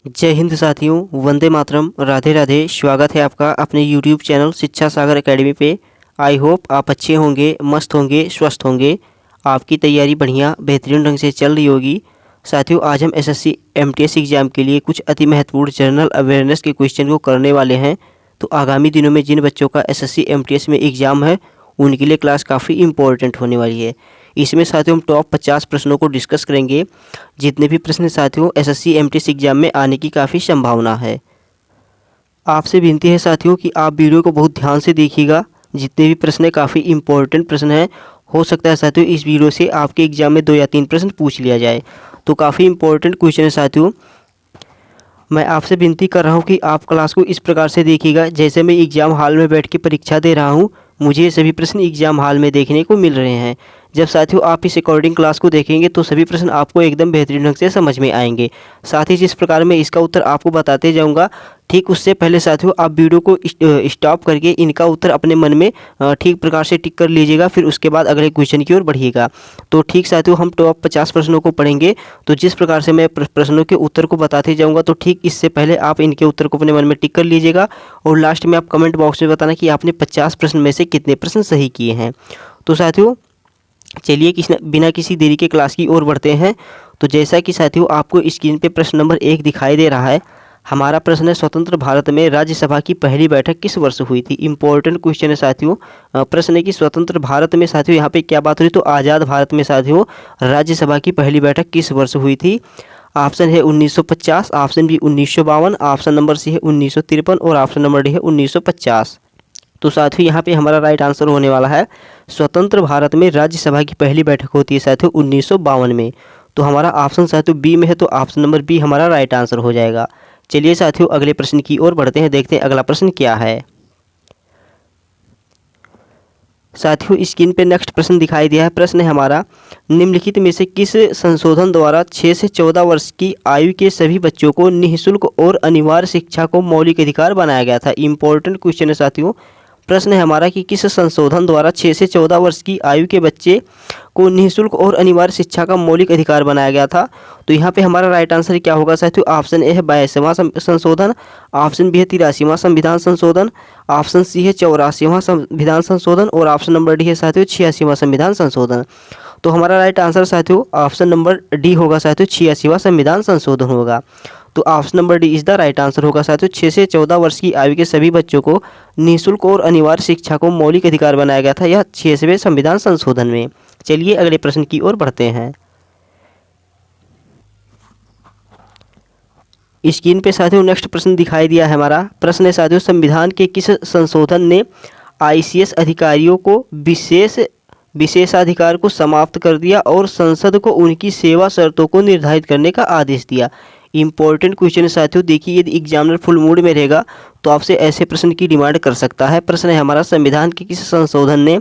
जय हिंद साथियों, वंदे मातरम, राधे राधे। स्वागत है आपका अपने यूट्यूब चैनल शिक्षा सागर एकेडमी पे। आई होप आप अच्छे होंगे, मस्त होंगे, स्वस्थ होंगे। आपकी तैयारी बढ़िया बेहतरीन ढंग से चल रही होगी। साथियों, आज हम एसएससी एमटीएस एग्ज़ाम के लिए कुछ अति महत्वपूर्ण जनरल अवेयरनेस के क्वेश्चन को करने वाले हैं। तो आगामी दिनों में जिन बच्चों का एसएससी एमटीएस में एग्ज़ाम है उनके लिए क्लास काफ़ी इम्पोर्टेंट होने वाली है। इसमें साथियों हम टॉप 50 प्रश्नों को डिस्कस करेंगे। जितने भी प्रश्न साथियों एसएससी एमटीएस एग्जाम में आने की काफ़ी संभावना है। आपसे विनती है साथियों कि आप वीडियो को बहुत ध्यान से देखिएगा। जितने भी प्रश्न काफ़ी इम्पोर्टेंट प्रश्न हैं, हो सकता है साथियों इस वीडियो से आपके एग्जाम में 2 या 3 प्रश्न पूछ लिया जाए। तो काफ़ी इम्पोर्टेंट क्वेश्चन है साथियों। मैं आपसे विनती कर रहा हूँ कि आप क्लास को इस प्रकार से देखिएगा जैसे मैं एग्ज़ाम हॉल में बैठ के परीक्षा दे रहा हूँ। मुझे ये सभी प्रश्न एग्ज़ाम हॉल में देखने को मिल रहे हैं। जब साथियों आप इस अकॉर्डिंग क्लास को देखेंगे तो सभी प्रश्न आपको एकदम बेहतरीन ढंग से समझ में आएंगे। साथ ही जिस प्रकार मैं इसका उत्तर आपको बताते जाऊंगा, ठीक उससे पहले साथियों आप वीडियो को स्टॉप करके इनका उत्तर अपने मन में ठीक प्रकार से टिक कर लीजिएगा। फिर उसके बाद अगले क्वेश्चन की ओर बढ़िएगा। तो ठीक साथियों, हम टॉप 50 प्रश्नों को पढ़ेंगे। तो जिस प्रकार से मैं प्रश्नों के उत्तर को बताते जाऊँगा, तो ठीक इससे पहले आप इनके उत्तर को अपने मन में टिक कर लीजिएगा। और लास्ट में आप कमेंट बॉक्स में बताना कि आपने 50 प्रश्न में से कितने प्रश्न सही किए हैं। तो साथियों चलिए बिना किसी देरी के क्लास की ओर बढ़ते हैं। तो जैसा कि साथियों आपको स्क्रीन पे प्रश्न नंबर 1 दिखाई दे रहा है। हमारा प्रश्न है, स्वतंत्र भारत में राज्यसभा की पहली बैठक किस वर्ष हुई थी। इंपॉर्टेंट क्वेश्चन है साथियों। प्रश्न है कि स्वतंत्र भारत में साथियों यहाँ पे क्या बात हो रही, तो आज़ाद भारत में साथियों राज्यसभा की पहली बैठक किस वर्ष हुई थी। ऑप्शन है 1950, option B 1952, option number C है 1953 और ऑप्शन नंबर डी है 1950। तो साथियों यहाँ पे हमारा राइट आंसर होने वाला है, स्वतंत्र भारत में राज्यसभा की पहली बैठक होती है साथियों 1952 में। तो हमारा ऑप्शन साथियों बी में है, तो ऑप्शन नंबर बी हमारा राइट आंसर हो जाएगा। चलिए साथियों अगले प्रश्न की ओर बढ़ते हैं, देखते हैं अगला प्रश्न क्या है। साथियों स्क्रीन पे नेक्स्ट प्रश्न दिखाई दिया है। प्रश्न है हमारा, निम्नलिखित में से किस संशोधन द्वारा 6 से 14 वर्ष की आयु के सभी बच्चों को निःशुल्क और अनिवार्य शिक्षा को मौलिक अधिकार बनाया गया था। इंपॉर्टेंट क्वेश्चन है साथियों। प्रश्न है हमारा कि किस संशोधन द्वारा 6 से 14 वर्ष की आयु के बच्चे को निःशुल्क और अनिवार्य शिक्षा का मौलिक अधिकार बनाया गया था। तो यहाँ पे हमारा राइट आंसर क्या होगा साथियों। ऑप्शन ए है 22वां संशोधन, ऑप्शन बी है 83वां संविधान संशोधन, ऑप्शन सी है 84वां संविधान संशोधन और ऑप्शन नंबर डी है साथियों 86वां संविधान संशोधन। तो हमारा राइट आंसर साथियों ऑप्शन नंबर डी होगा साथियों, 86वां संविधान संशोधन होगा। तो option number D is the right answer होगा साथियों। 6 से 14 वर्ष की आयु के सभी बच्चों को निःशुल्क और अनिवार्य शिक्षा को मौलिक अधिकार बनाया गया था, यह 6वें संविधान संशोधन में। चलिए अगले प्रश्न की ओर बढ़ते हैं। स्क्रीन पे साथियों नेक्स्ट प्रश्न दिखाई दिया है हमारा। प्रश्न है साथियों, संविधान के किस संशोधन ने आईसीएस अधिकारियों को विशेषाधिकार को समाप्त कर दिया और संसद को उनकी सेवा शर्तों को निर्धारित करने का आदेश दिया। इंपॉर्टेंट क्वेश्चन है साथियों। देखिए यदि एग्जामिनर फुल मूड में रहेगा तो आपसे ऐसे प्रश्न की डिमांड कर सकता है। प्रश्न है हमारा, संविधान के किस संशोधन ने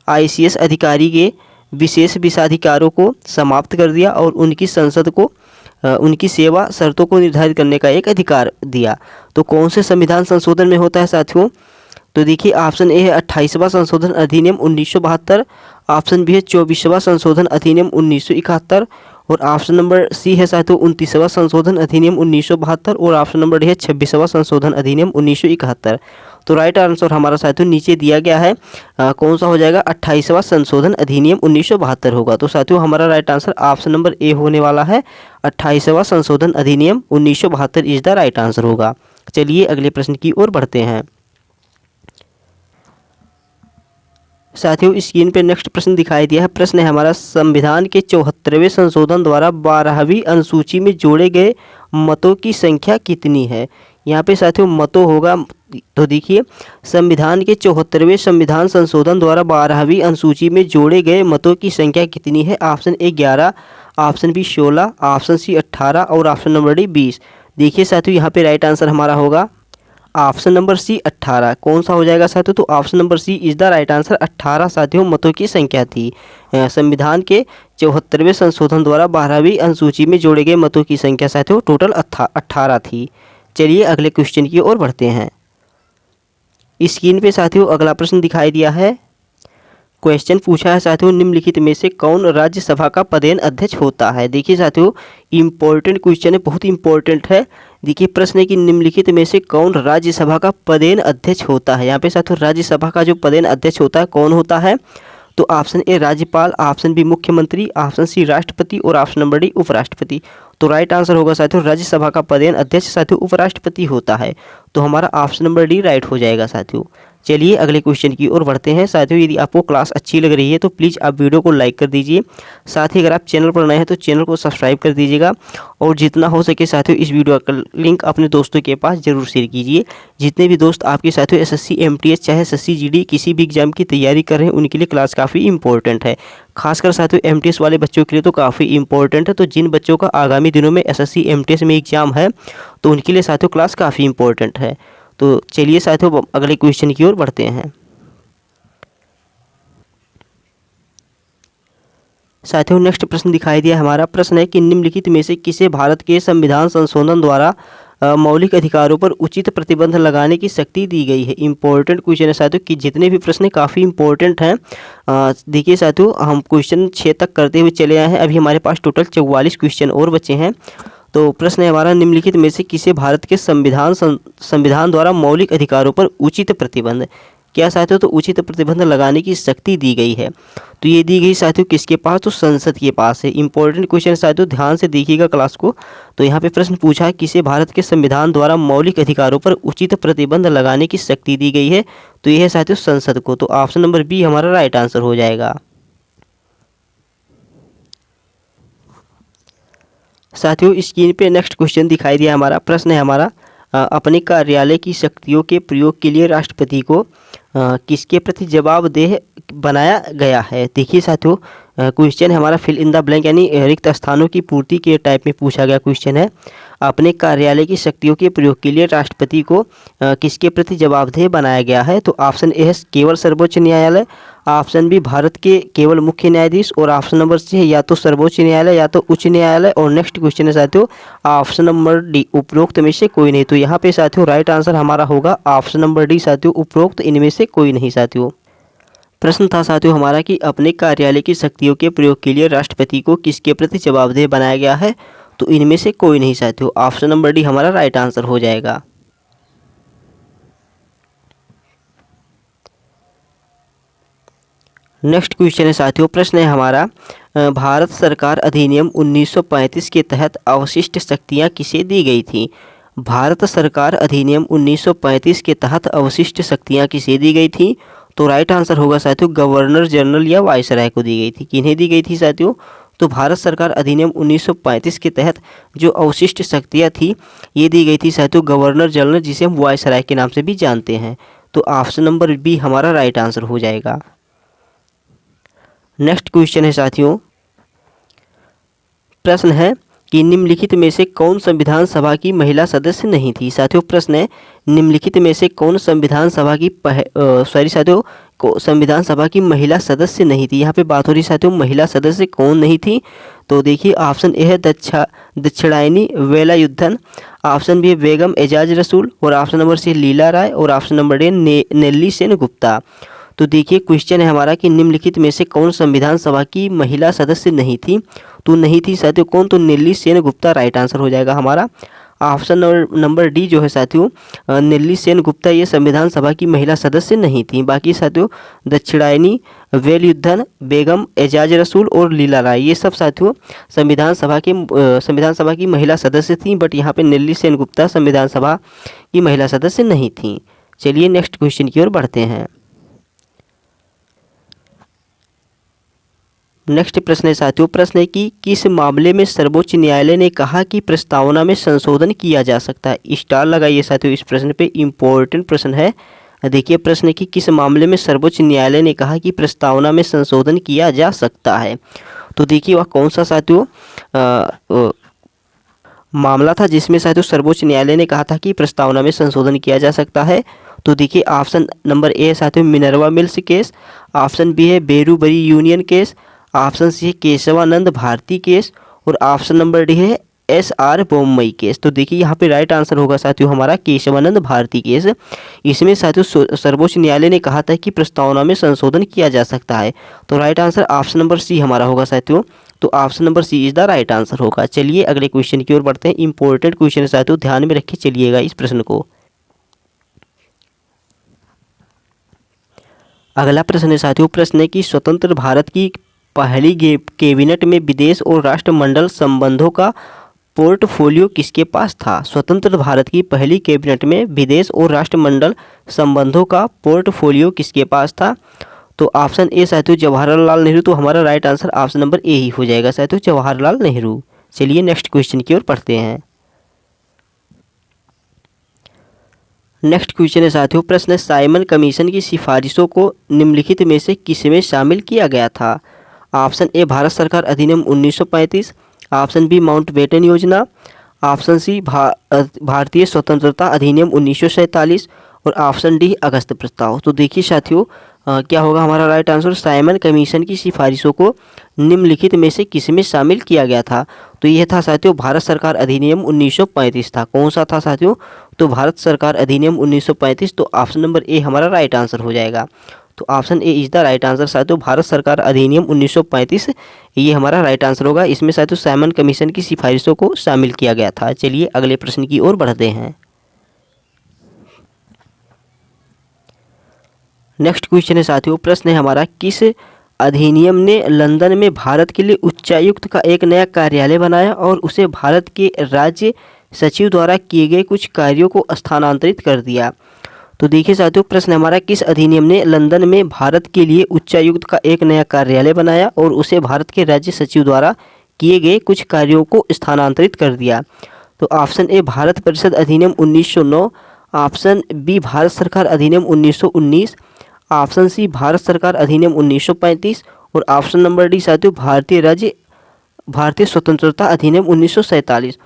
आईसीएस अधिकारी के विशेषाधिकारों को समाप्त कर दिया और उनकी संसद को उनकी सेवा शर्तों को निर्धारित करने का एक अधिकार दिया। तो कौन से संविधान संशोधन में होता है साथियों। तो देखिए ऑप्शन ए है 28वां संशोधन अधिनियम 1972, ऑप्शन बी है 24वां संशोधन अधिनियम 1971 और ऑप्शन नंबर सी है साथियों 29वां संशोधन अधिनियम 1972 और ऑप्शन नंबर डी है 26वां संशोधन अधिनियम 1971। तो राइट आंसर हमारा साथियों नीचे दिया गया है। कौन सा हो जाएगा, 28वां संशोधन अधिनियम 1972 होगा। तो साथियों हमारा राइट आंसर ऑप्शन नंबर ए होने वाला है, 28वां संशोधन अधिनियम 1972 इज द राइट आंसर होगा। चलिए अगले प्रश्न की ओर बढ़ते हैं। साथियों स्क्रीन पे नेक्स्ट प्रश्न दिखाई दिया है। प्रश्न है हमारा, संविधान के 74वें संशोधन द्वारा 12वीं अनुसूची में जोड़े गए मतों की संख्या कितनी है। यहाँ पे साथियों मतों होगा। तो देखिए संविधान के 74वें संविधान संशोधन द्वारा 12वीं अनुसूची में जोड़े गए मतों की संख्या कितनी है। Option A 11, option B 16, option C 18 और ऑप्शन नंबर डी 20। देखिए साथियों यहाँ पे राइट आंसर हमारा होगा ऑप्शन नंबर सी 18। कौन सा हो जाएगा साथियों, तो option number C is the right answer. 18 साथियों मतों की संख्या थी। संविधान के 74वें संशोधन द्वारा 12वीं अनुसूची में जोड़े गए मतों की संख्या साथियों टोटल 18 थी। चलिए अगले क्वेश्चन की ओर बढ़ते हैं। स्क्रीन पे साथियों अगला प्रश्न दिखाई दिया है। क्वेश्चन पूछा है साथियों, निम्नलिखित में से कौन राज्यसभा का पदेन अध्यक्ष होता है। देखिए साथियों इंपॉर्टेंट क्वेश्चन है, बहुत इंपॉर्टेंट है। देखिए प्रश्न है कि निम्नलिखित में से कौन राज्यसभा का पदेन अध्यक्ष होता है। यहाँ पे साथियों राज्यसभा का जो पदेन अध्यक्ष होता है कौन होता है, तो ऑप्शन ए राज्यपाल, ऑप्शन बी मुख्यमंत्री, ऑप्शन सी राष्ट्रपति और ऑप्शन नंबर डी उपराष्ट्रपति। तो राइट आंसर होगा साथियों राज्यसभा का पदेन अध्यक्ष साथियों उपराष्ट्रपति होता है। तो हमारा ऑप्शन नंबर डी राइट हो जाएगा साथियों। चलिए अगले क्वेश्चन की ओर बढ़ते हैं साथियों। यदि आपको क्लास अच्छी लग रही है तो प्लीज़ आप वीडियो को लाइक कर दीजिए, साथ ही अगर आप चैनल पर नए हैं तो चैनल को सब्सक्राइब कर दीजिएगा और जितना हो सके साथियों इस वीडियो का लिंक अपने दोस्तों के पास जरूर शेयर कीजिए। जितने भी दोस्त आपके साथियों एसएससी एमटीएस चाहे एसएससी जीडी किसी भी एग्जाम की तैयारी कर रहे हैं उनके लिए क्लास काफ़ी इंपॉर्टेंट है। खासकर साथियों एमटीएस वाले बच्चों के लिए तो काफ़ी इंपॉर्टेंट है। तो जिन बच्चों का आगामी दिनों में एसएससी एमटीएस में एग्जाम है तो उनके लिए साथियों क्लास काफ़ी इंपॉर्टेंट है। तो चलिए साथियों अगले क्वेश्चन की ओर बढ़ते हैं। साथियों नेक्स्ट प्रश्न दिखाई दिया हमारा। प्रश्न है कि निम्नलिखित में से किसे भारत के संविधान संशोधन द्वारा मौलिक अधिकारों पर उचित प्रतिबंध लगाने की शक्ति दी गई है। इंपॉर्टेंट क्वेश्चन है साथियों कि जितने भी प्रश्न काफ़ी इंपॉर्टेंट हैं। देखिए साथियों हम क्वेश्चन 6 तक करते हुए चले आए हैं, अभी हमारे पास टोटल 44 क्वेश्चन और बचे हैं। तो प्रश्न है हमारा निम्नलिखित में से किसे भारत के संविधान द्वारा मौलिक अधिकारों पर उचित प्रतिबंध, क्या साथियों तो उचित प्रतिबंध लगाने की शक्ति दी गई है। तो ये दी गई साथियों किसके पास, तो संसद के पास है। इंपॉर्टेंट क्वेश्चन साथियों ध्यान से देखिएगा क्लास को। तो यहाँ पे प्रश्न पूछा है किसे भारत के संविधान द्वारा मौलिक अधिकारों पर उचित प्रतिबंध लगाने की शक्ति दी गई है, तो यह है साथियों संसद को। तो ऑप्शन नंबर बी हमारा राइट आंसर हो जाएगा। साथियों स्क्रीन पे नेक्स्ट क्वेश्चन दिखाई दिया हमारा। प्रश्न है हमारा अपने कार्यालय की शक्तियों के प्रयोग के लिए राष्ट्रपति को किसके प्रति जवाबदेह बनाया गया है। देखिए साथियों क्वेश्चन है हमारा फिल इन द ब्लैंक यानी रिक्त स्थानों की पूर्ति के टाइप में पूछा गया क्वेश्चन है। अपने कार्यालय की शक्तियों के प्रयोग के लिए राष्ट्रपति को किसके प्रति जवाबदेह बनाया गया है, तो ऑप्शन ए है केवल सर्वोच्च न्यायालय, ऑप्शन बी भारत के केवल मुख्य न्यायाधीश और ऑप्शन नंबर सी है या तो सर्वोच्च न्यायालय या तो उच्च न्यायालय। और नेक्स्ट क्वेश्चन है साथियों ऑप्शन नंबर डी उपरोक्त में से कोई नहीं। तो यहाँ पे साथियों राइट आंसर हमारा होगा ऑप्शन नंबर डी साथियों उपरोक्त इनमें से कोई नहीं। साथियों प्रश्न था साथियों हमारा कि अपने कार्यालय की शक्तियों के प्रयोग के लिए राष्ट्रपति को किसके प्रति जवाबदेह बनाया गया है, तो इनमें से कोई नहीं साथियों। ऑप्शन नंबर डी हमारा राइट आंसर हो जाएगा। नेक्स्ट क्वेश्चन है साथियों। प्रश्न है हमारा भारत सरकार अधिनियम 1935 के तहत अवशिष्ट शक्तियां किसे दी गई थी। भारत सरकार अधिनियम 1935 के तहत अवशिष्ट शक्तियां किसे दी गई थी, तो राइट आंसर होगा साथियों गवर्नर जनरल या वायसराय को दी गई थी। किन्हें दी गई थी साथियों, तो भारत सरकार अधिनियम 1935 के तहत जो अवशिष्ट शक्तियां थी ये दी गई थी साथियों गवर्नर जनरल, जिसे हम वायसराय के नाम से भी जानते हैं। तो ऑप्शन नंबर बी हमारा राइट आंसर हो जाएगा। नेक्स्ट क्वेश्चन है साथियों। प्रश्न है कि निम्नलिखित में से कौन संविधान सभा की महिला सदस्य नहीं थी। साथियों प्रश्न है निम्नलिखित में से कौन संविधान सभा की संविधान सभा की महिला सदस्य नहीं थी। यहाँ पे बात हो रही साथियों महिला सदस्य कौन नहीं थी। तो देखिए ऑप्शन ए है दक्षिणायनी वेलायुधन, ऑप्शन बी है बेगम एजाज रसूल और ऑप्शन नंबर सी लीला राय और option number D Nellie Sengupta. तो देखिए क्वेश्चन है हमारा कि निम्नलिखित में से कौन संविधान सभा की महिला सदस्य नहीं थी, तो नहीं थी साथियों कौन, तो नेल्ली सेन गुप्ता राइट आंसर हो जाएगा हमारा। ऑप्शन नंबर डी जो है साथियों नेल्ली सेन गुप्ता ये संविधान सभा की महिला सदस्य नहीं थी। बाकी साथियों दक्षिणायनी वेलायुधन, बेगम एजाज रसूल और लीला राय ये सब साथियों संविधान सभा की महिला सदस्य थी, बट यहाँ पे नेल्ली सेन गुप्ता संविधान सभा की महिला सदस्य नहीं थी। चलिए नेक्स्ट क्वेश्चन की ओर बढ़ते हैं। नेक्स्ट प्रश्न है साथियों। प्रश्न है कि किस मामले में सर्वोच्च न्यायालय ने कहा कि प्रस्तावना में संशोधन किया जा सकता है। स्टार लगाइए साथियों इस प्रश्न पे, इंपॉर्टेंट प्रश्न है। देखिए प्रश्न है कि किस मामले में सर्वोच्च न्यायालय ने कहा कि प्रस्तावना में संशोधन किया जा सकता है। तो देखिए वह कौन सा साथियों मामला था जिसमें साथियों सर्वोच्च न्यायालय ने कहा था कि प्रस्तावना में संशोधन किया जा सकता है। तो देखिए ऑप्शन नंबर ए साथियों Minerva Mills case, option B है Berubari union case, option C है केशवानंद भारती केस और ऑप्शन नंबर डी है SR बोम्मई केस। तो देखिए यहाँ पे राइट आंसर होगा साथियों हमारा केशवानंद भारती केस। इसमें साथियों सर्वोच्च न्यायालय ने कहा था कि प्रस्तावना में संशोधन किया जा सकता है। तो right answer option number C हमारा होगा साथियों तो option number C is the right answer होगा। चलिए अगले क्वेश्चन की ओर बढ़ते हैं। इंपॉर्टेंट क्वेश्चन है साथियों, ध्यान में रखे चलिएगा इस प्रश्न को। अगला प्रश्न है साथियों, प्रश्न है कि स्वतंत्र भारत की पहली कैबिनेट में विदेश और राष्ट्रमंडल संबंधों का पोर्टफोलियो किसके पास था। स्वतंत्र भारत की पहली कैबिनेट में विदेश और राष्ट्रमंडल संबंधों का पोर्टफोलियो किसके पास था। तो ऑप्शन ए साथियों जवाहरलाल नेहरू। तो हमारा right answer option number A ही हो जाएगा साथियों, जवाहरलाल नेहरू। चलिए नेक्स्ट क्वेश्चन की ओर पढ़ते हैं। नेक्स्ट क्वेश्चन है साथियों, प्रश्न है साइमन कमीशन की सिफारिशों को निम्नलिखित में से किसमें शामिल किया गया था। ऑप्शन ए भारत सरकार अधिनियम 1935, ऑप्शन बी माउंटबेटन योजना, ऑप्शन सी भारतीय स्वतंत्रता अधिनियम 1947 और ऑप्शन डी अगस्त प्रस्ताव। तो देखिए साथियों क्या होगा हमारा राइट आंसर, साइमन कमीशन की सिफारिशों को निम्नलिखित में से किसमें शामिल किया गया था। तो यह था साथियों भारत सरकार अधिनियम 1935 था। कौन सा था साथियों, तो भारत सरकार अधिनियम 1935। तो ऑप्शन नंबर ए हमारा राइट आंसर हो जाएगा। तो option A is the right answer साथियों, भारत सरकार अधिनियम 1935 ये हमारा राइट आंसर होगा। इसमें साथियों साइमन कमीशन की सिफारिशों को शामिल किया गया था। चलिए अगले प्रश्न की ओर बढ़ते हैं। नेक्स्ट क्वेश्चन है साथियों, प्रश्न है हमारा, किस अधिनियम ने लंदन में भारत के लिए उच्चायुक्त का एक नया कार्यालय बनाया और उसे भारत के राज्य सचिव द्वारा किए गए कुछ कार्यों को स्थानांतरित कर दिया। तो देखिए साथियों प्रश्न हमारा, किस अधिनियम ने लंदन में भारत के लिए उच्चायुक्त का एक नया कार्यालय बनाया और उसे भारत के राज्य सचिव द्वारा किए गए कुछ कार्यों को स्थानांतरित कर दिया। तो ऑप्शन ए भारत परिषद अधिनियम 1909, ऑप्शन बी भारत सरकार अधिनियम 1919, ऑप्शन सी भारत सरकार अधिनियम 1935 और ऑप्शन नंबर डी साथियों भारतीय स्वतंत्रता अधिनियम 1947।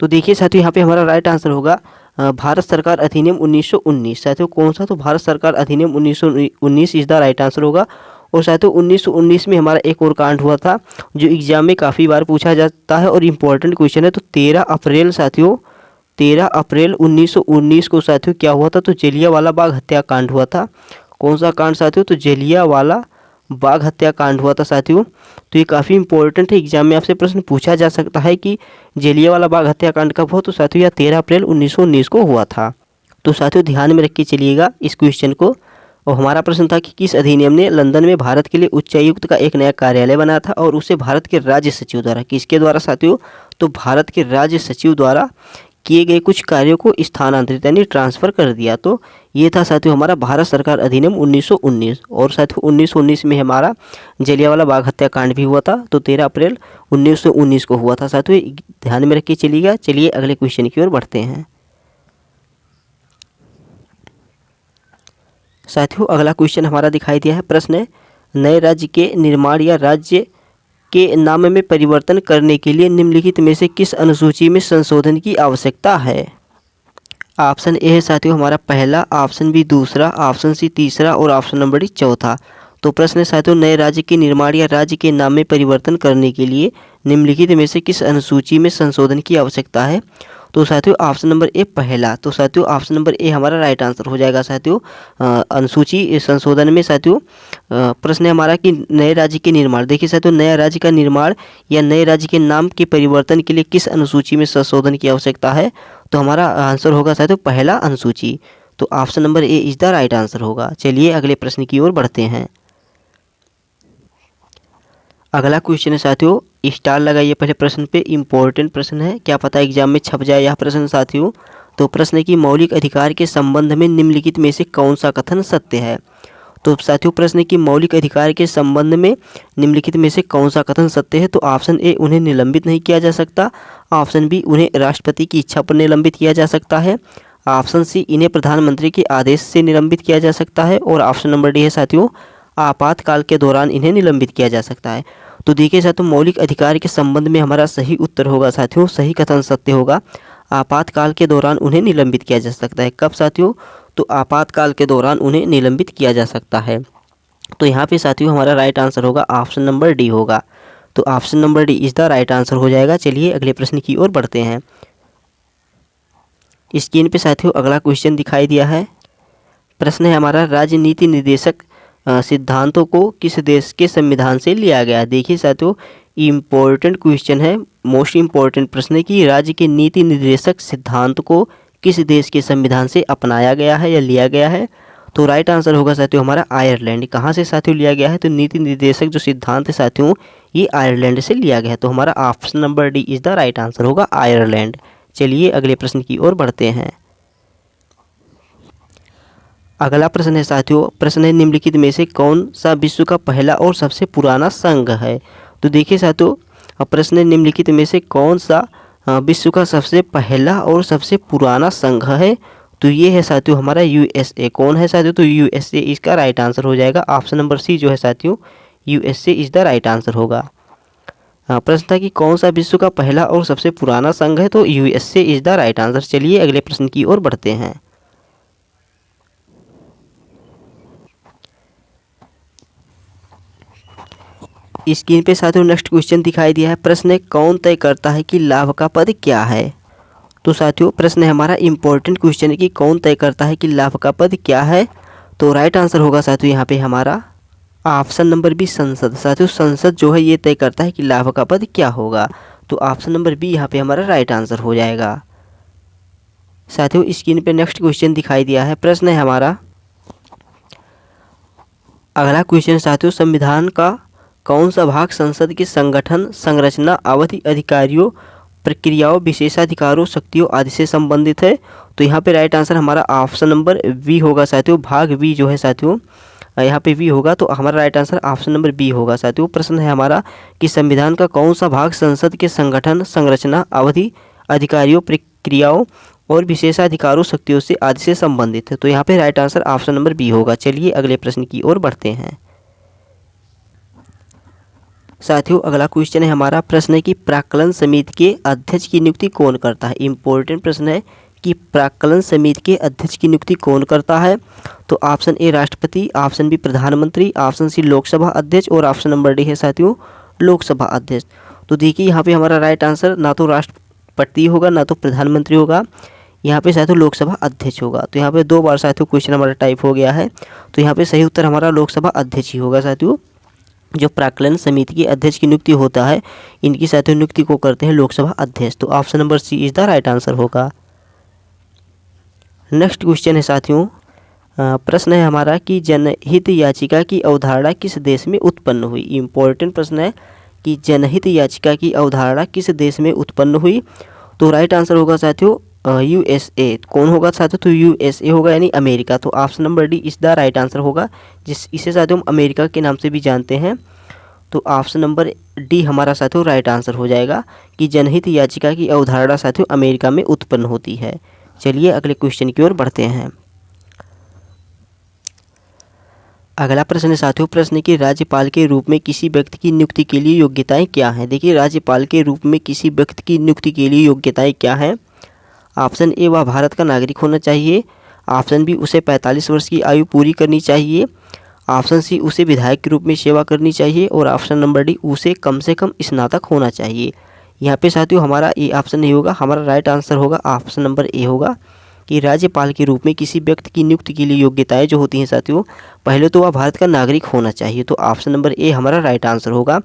तो देखिए साथियों यहाँ पे हमारा राइट आंसर होगा भारत सरकार अधिनियम 1919। साथियों कौन सा, तो भारत सरकार अधिनियम 1919 इज द राइट आंसर होगा। और साथियों 1919 में हमारा एक और कांड हुआ था जो एग्जाम में काफ़ी बार पूछा जाता है और इम्पोर्टेंट क्वेश्चन है। तो 13 अप्रैल साथियों 13 अप्रैल 1919 को साथियों क्या हुआ था, तो जलियांवाला बाग हत्याकांड हुआ था। कौन सा कांड साथियों, तो जलियांवाला बाग हत्याकांड हुआ था साथियों। तो ये काफ़ी इंपॉर्टेंट है, एग्जाम में आपसे प्रश्न पूछा जा सकता है कि जलियांवाला बाग हत्याकांड कब हुआ। तो साथियों यह 13 अप्रैल 1919 को हुआ था। तो साथियों ध्यान में रख के चलिएगा इस क्वेश्चन को। और हमारा प्रश्न था कि किस अधिनियम ने लंदन में भारत के लिए उच्चायुक्त का एक नया कार्यालय बनाया था और उसे भारत के राज्य सचिव द्वारा, किसके द्वारा साथियों, तो भारत के राज्य सचिव द्वारा किए गए कुछ कार्यों को स्थानांतरित यानी ट्रांसफ़र कर दिया। तो ये था साथियों हमारा भारत सरकार अधिनियम 1919। और साथियों 1919 में हमारा जलियांवाला बाग हत्याकांड भी हुआ था। तो 13 अप्रैल 1919 को हुआ था साथियों, ध्यान में रख के चलिएगा। चलिए अगले क्वेश्चन की ओर बढ़ते हैं। साथियों अगला क्वेश्चन हमारा दिखाई दिया है, प्रश्न है नए राज्य के निर्माण या राज्य के नाम में परिवर्तन करने के लिए निम्नलिखित में से किस अनुसूची में संशोधन की आवश्यकता है। ऑप्शन ए है साथियों हमारा पहला, ऑप्शन बी दूसरा, ऑप्शन सी तीसरा और ऑप्शन नंबर डी चौथा। तो प्रश्न है साथियों नए राज्य के निर्माण या राज्य के नाम में परिवर्तन करने के लिए निम्नलिखित में से किस अनुसूची में संशोधन की आवश्यकता है। तो साथियों ऑप्शन नंबर ए पहला। तो साथियों ऑप्शन नंबर ए हमारा राइट आंसर हो जाएगा साथियों। अनुसूची संशोधन में साथियों प्रश्न है हमारा कि नए राज्य के निर्माण, देखिए साथियों नया राज्य का निर्माण या नए राज्य के नाम के परिवर्तन के लिए किस अनुसूची में संशोधन की आवश्यकता है। तो हमारा आंसर होगा साथियों पहला अनुसूची। तो option number A is the right answer होगा। चलिए अगले प्रश्न की ओर बढ़ते हैं। अगला क्वेश्चन है साथियों, स्टार लगाइए पहले प्रश्न पे, इंपॉर्टेंट प्रश्न है, क्या पता एग्जाम में छप जाए यह प्रश्न साथियों। तो प्रश्न है कि मौलिक अधिकार के संबंध में निम्नलिखित में से कौन सा कथन सत्य है। तो साथियों प्रश्न है कि मौलिक अधिकार के संबंध में निम्नलिखित में से कौन सा कथन सत्य है। तो ऑप्शन ए उन्हें निलंबित नहीं किया जा सकता, ऑप्शन बी उन्हें राष्ट्रपति की इच्छा पर निलंबित किया जा सकता है, ऑप्शन सी इन्हें प्रधानमंत्री के आदेश से निलंबित किया जा सकता है और ऑप्शन नंबर डी है साथियों आपातकाल के दौरान इन्हें निलंबित किया जा सकता है। तो देखिए साथियों मौलिक अधिकार के संबंध में हमारा सही उत्तर होगा साथियों, सही कथन सत्य होगा, आपातकाल के दौरान उन्हें निलंबित किया जा सकता है। कब साथियों, तो आपातकाल के दौरान उन्हें निलंबित किया जा सकता है। तो यहाँ पे साथियों हमारा राइट आंसर होगा ऑप्शन नंबर डी होगा। तो option number D is the right answer हो जाएगा। चलिए अगले प्रश्न की ओर बढ़ते हैं। स्क्रीन पे साथियों अगला क्वेश्चन दिखाई दिया है, प्रश्न है हमारा राजनीति निर्देशक सिद्धांतों को किस देश के संविधान से लिया गया। देखिए साथियों इम्पोर्टेंट क्वेश्चन है, मोस्ट इम्पोर्टेंट प्रश्न है कि राज्य के नीति निर्देशक सिद्धांत को किस देश के संविधान से अपनाया गया है या लिया गया है? तो राइट आंसर होगा साथियों हमारा आयरलैंड। कहाँ से साथियों लिया गया है? तो नीति निर्देशक जो सिद्धांत है साथियों ये आयरलैंड से लिया गया है। तो हमारा option number D is the right answer होगा आयरलैंड। चलिए अगले प्रश्न की ओर बढ़ते हैं। अगला प्रश्न है साथियों, प्रश्न है निम्नलिखित में से कौन सा विश्व का पहला और सबसे पुराना संघ है? तो देखिए साथियों प्रश्न है निम्नलिखित में से कौन सा विश्व का सबसे पहला और सबसे पुराना संघ है? तो ये है साथियों हमारा यूएसए। कौन है साथियों? तो यूएसए इसका राइट आंसर हो जाएगा। ऑप्शन नंबर सी जो है साथियों USA is the right answer होगा। प्रश्न था कि कौन सा विश्व का पहला और सबसे पुराना संघ है? तो USA is the right answer. चलिए अगले प्रश्न की ओर बढ़ते हैं। स्क्रीन पे साथियों नेक्स्ट क्वेश्चन दिखाई दिया है। प्रश्न है कौन तय करता है कि लाभ का पद क्या है? तो साथियों प्रश्न है हमारा इंपॉर्टेंट क्वेश्चन है कि कौन तय करता है कि लाभ का पद क्या है? तो राइट आंसर होगा साथियों यहाँ पे हमारा ऑप्शन नंबर बी संसद। साथियों संसद जो है ये तय करता है कि लाभ का पद क्या होगा। तो ऑप्शन नंबर बी यहाँ पे हमारा राइट आंसर हो जाएगा। साथियों स्क्रीन पे नेक्स्ट क्वेश्चन दिखाई दिया है। प्रश्न है हमारा अगला क्वेश्चन साथियों, संविधान का कौन सा भाग संसद के संगठन, संरचना, अवधि, अधिकारियों, प्रक्रियाओं, विशेषाधिकारों, शक्तियों आदि से संबंधित है? तो यहाँ पे राइट आंसर हमारा ऑप्शन नंबर बी होगा साथियों। भाग बी जो है साथियों यहाँ पे बी होगा। तो हमारा right answer option number B होगा साथियों। प्रश्न है हमारा कि संविधान का कौन सा भाग संसद के संगठन, संरचना, अवधि, अधिकारियों, प्रक्रियाओं और विशेषाधिकारों, शक्तियों से आदि से संबंधित है? तो यहाँ पे right answer option number B होगा। चलिए अगले प्रश्न की ओर बढ़ते हैं। साथियों अगला क्वेश्चन है हमारा, प्रश्न है कि प्राक्कलन समिति के अध्यक्ष की नियुक्ति कौन करता है? इंपॉर्टेंट प्रश्न है कि प्राक्कलन समिति के अध्यक्ष की नियुक्ति कौन करता है? तो ऑप्शन ए राष्ट्रपति, ऑप्शन बी प्रधानमंत्री, ऑप्शन सी लोकसभा अध्यक्ष और ऑप्शन नंबर डी है साथियों लोकसभा अध्यक्ष। तो देखिए यहाँ पे हमारा राइट आंसर ना तो राष्ट्रपति होगा ना तो प्रधानमंत्री होगा, यहाँ पे साथियों लोकसभा अध्यक्ष होगा। तो यहाँ पे दो बार साथियों क्वेश्चन हमारा टाइप हो गया है। तो यहाँ पे सही उत्तर हमारा लोकसभा अध्यक्ष ही होगा साथियों। जो प्राक्कलन समिति के अध्यक्ष की नियुक्ति होता है इनकी साथियों नियुक्ति को करते हैं लोकसभा अध्यक्ष। तो option number C is the right answer होगा। नेक्स्ट क्वेश्चन है साथियों, प्रश्न है हमारा कि जनहित याचिका की अवधारणा किस देश में उत्पन्न हुई? इंपॉर्टेंट प्रश्न है कि जनहित याचिका की अवधारणा किस देश में उत्पन्न हुई? तो राइट आंसर होगा साथियों यूएसए। कौन होगा साथियों? तो यूएसए होगा यानी अमेरिका। तो ऑप्शन नंबर डी इस द राइट आंसर होगा, इसे साथियों हम अमेरिका के नाम से भी जानते हैं। तो ऑप्शन नंबर डी हमारा साथियों राइट आंसर हो जाएगा कि जनहित याचिका की अवधारणा साथियों अमेरिका में उत्पन्न होती है। चलिए अगले क्वेश्चन की ओर बढ़ते हैं। अगला प्रश्न है साथियों, प्रश्न की राज्यपाल के रूप में किसी व्यक्ति की नियुक्ति के लिए योग्यताएं क्या हैं? देखिए राज्यपाल के रूप में किसी व्यक्ति की नियुक्ति के लिए योग्यताएं क्या हैं? ऑप्शन ए वह भारत का नागरिक होना चाहिए, ऑप्शन बी उसे 45 वर्ष की आयु पूरी करनी चाहिए, ऑप्शन सी उसे विधायक के रूप में सेवा करनी चाहिए और ऑप्शन नंबर डी उसे कम से कम स्नातक होना चाहिए। यहाँ पे साथियों हमारा ए ऑप्शन नहीं होगा, हमारा राइट आंसर होगा ऑप्शन नंबर ए होगा कि राज्यपाल के रूप में किसी व्यक्ति की नियुक्ति के लिए योग्यताएं जो होती हैं साथियों, पहले तो वह भारत का नागरिक होना चाहिए। तो ऑप्शन नंबर ए हमारा राइट आंसर होगा।